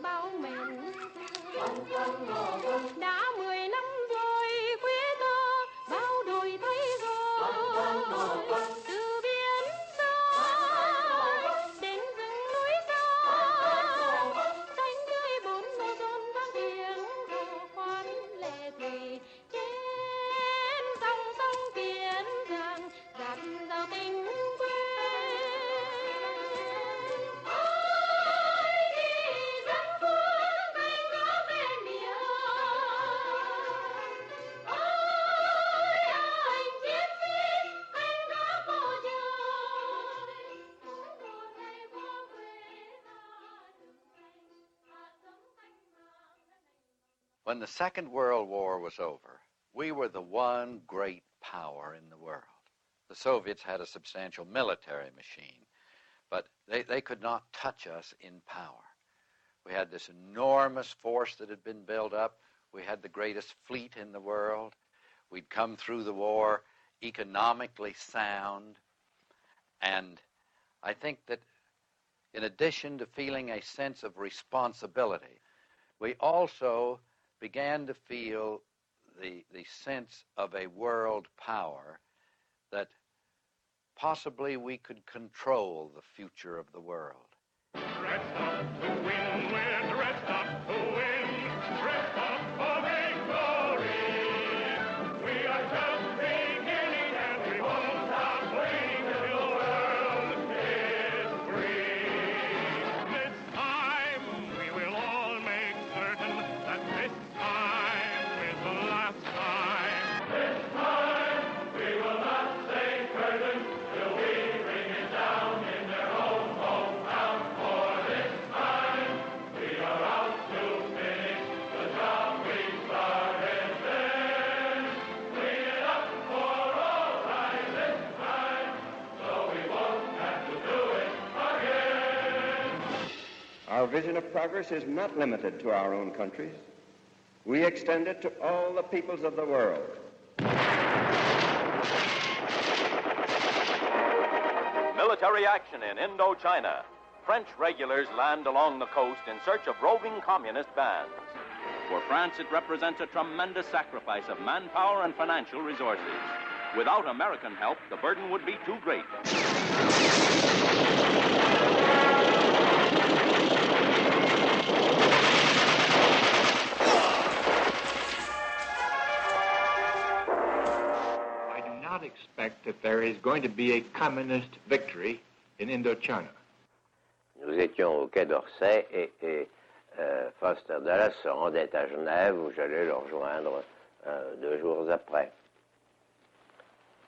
bao mến đã 10 năm rồi quê ta bao đổi thay rồi từ biển xa đến rừng núi cao xanh tươi bốn mùa rộn vang tiếng hò khoan lệ thủy trên dòng sông Tiền Giang dạt dào tình quê. When the Second World War was over, we were the one great power in the world. The Soviets had a substantial military machine, but they could not touch us in power. We had this enormous force that had been built up. We had the greatest fleet in the world. We'd come through the war economically sound. And I think that in addition to feeling a sense of responsibility, we also began to feel the sense of a world power that possibly we could control the future of the world. Dressed up to win, we're dressed up to win, dressed up for victory. We are just beginning and we won't stop waiting till the world is free. This time we will all make certain that this time is the last time. This time we will not say curtain till we bring it down in their own hometown. For this time we are out to finish the job we started then. Clean it up for all time this time, so we won't have to do it again. Our vision of progress is not limited to our own countries. We extend it to all the peoples of the world. Military action in Indochina. French regulars land along the coast in search of roving communist bands. For France, it represents a tremendous sacrifice of manpower and financial resources. Without American help, the burden would be too great. I do not expect that there is going to be a communist victory in Indochina. Nous étions au Quai d'Orsay et Foster Dulles se rendait à Genève où j'allais le rejoindre 2 jours après.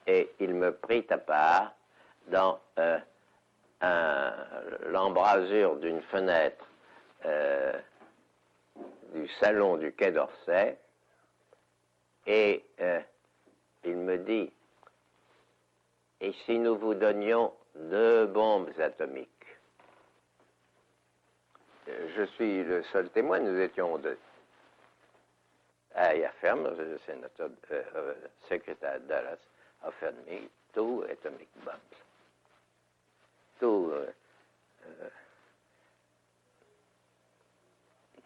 Et il me prit à part dans l'embrasure d'une fenêtre du salon du Quai d'Orsay et il me dit « Et si nous vous donnions 2 bombes atomiques ?» Je suis le seul témoin, nous étions 2. I affirm, the Senator, Secretary Dallas offered me 2 atomic bombs. 2,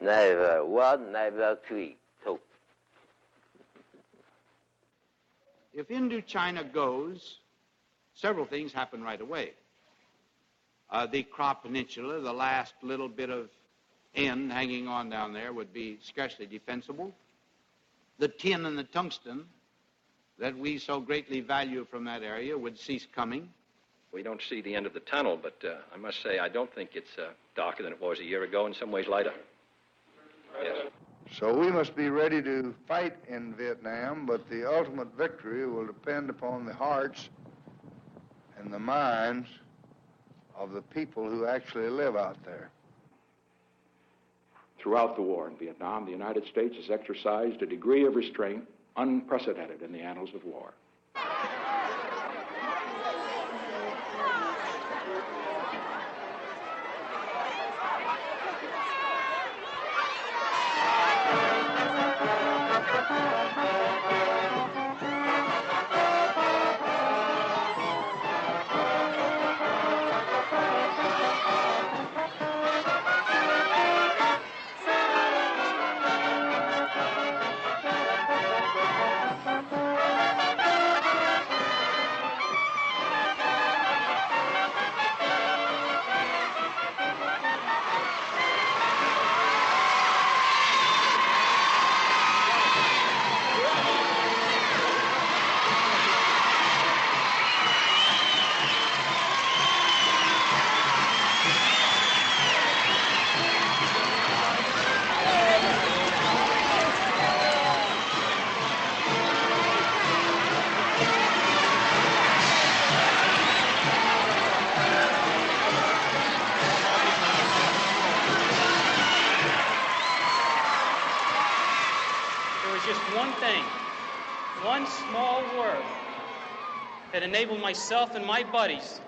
neither 1, neither 3, 2. If Indochina goes, several things happen right away. The Crop Peninsula, the last little bit of end hanging on down there, would be scarcely defensible. The tin and the tungsten that we so greatly value from that area would cease coming. We don't see the end of the tunnel, but I must say I don't think it's darker than it was a year ago, in some ways lighter. Yes. So we must be ready to fight in Vietnam, but the ultimate victory will depend upon the hearts and the minds of the people who actually live out there. Throughout the war in Vietnam, the United States has exercised a degree of restraint unprecedented in the annals of war. that enabled myself and my buddies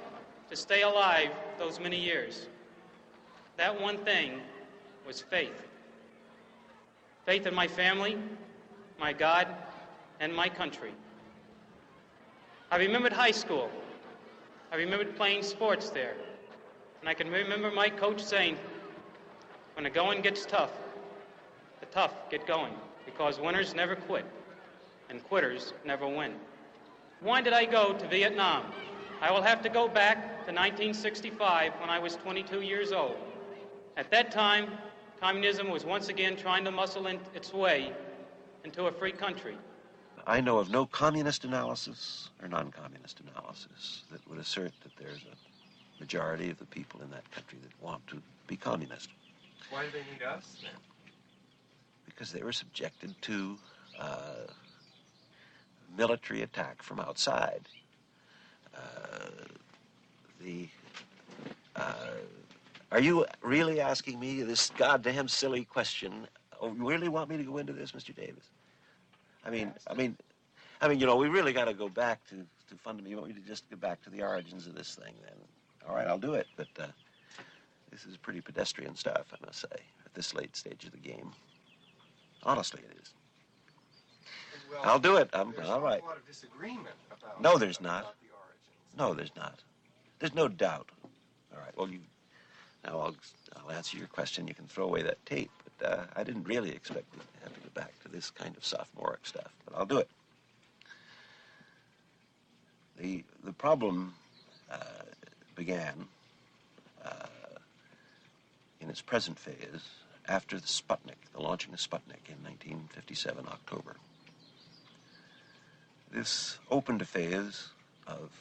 to stay alive those many years. That one thing was faith. Faith in my family, my God, and my country. I remembered high school. I remembered playing sports there. And I can remember my coach saying, when the going gets tough, the tough get going, because winners never quit, and quitters never win. Why did I go to Vietnam? I will have to go back to 1965 when I was 22 years old. At that time, communism was once again trying to muscle in its way into a free country. I know of no communist analysis or non-communist analysis that would assert that there's a majority of the people in that country that want to be communist. Why do they need us, then? Because they were subjected to military attack from outside. Are you really asking me this goddamn silly question? Oh, you really want me to go into this, Mr. Davis? I mean, you know, we really got to go back to fundamental. You want me to just go back to the origins of this thing, then? All right, I'll do it. But this is pretty pedestrian stuff, I must say, at this late stage of the game. Honestly, it is. Well, I'll do it. I'm there's all right. There's a lot of disagreement about. No, there's not. About the origins. No, there's not. There's no doubt. All right. Well, now I'll answer your question. You can throw away that tape. But I didn't really expect to have to go back to this kind of sophomoric stuff. But I'll do it. The problem began in its present phase after the Sputnik, the launching of Sputnik in 1957, October. This opened a phase of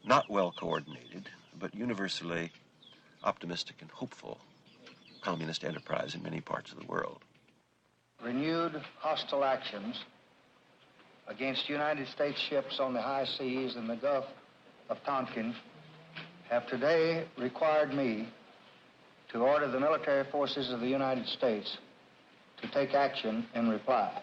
not well coordinated, but universally optimistic and hopeful communist enterprise in many parts of the world. Renewed hostile actions against United States ships on the high seas and the Gulf of Tonkin have today required me to order the military forces of the United States to take action in reply.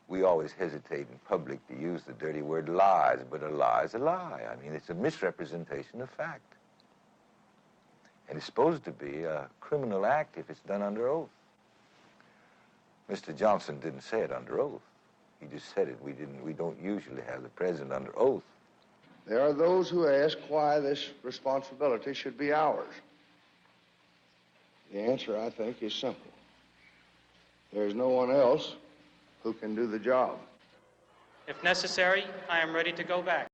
We always hesitate in public to use the dirty word lies, but a lie is a lie. I mean, it's a misrepresentation of fact. And it's supposed to be a criminal act if it's done under oath. Mr. Johnson didn't say it under oath. He just said it. We don't usually have the president under oath. There are those who ask why this responsibility should be ours. The answer, I think, is simple. There's no one else who can do the job. If necessary, I am ready to go back.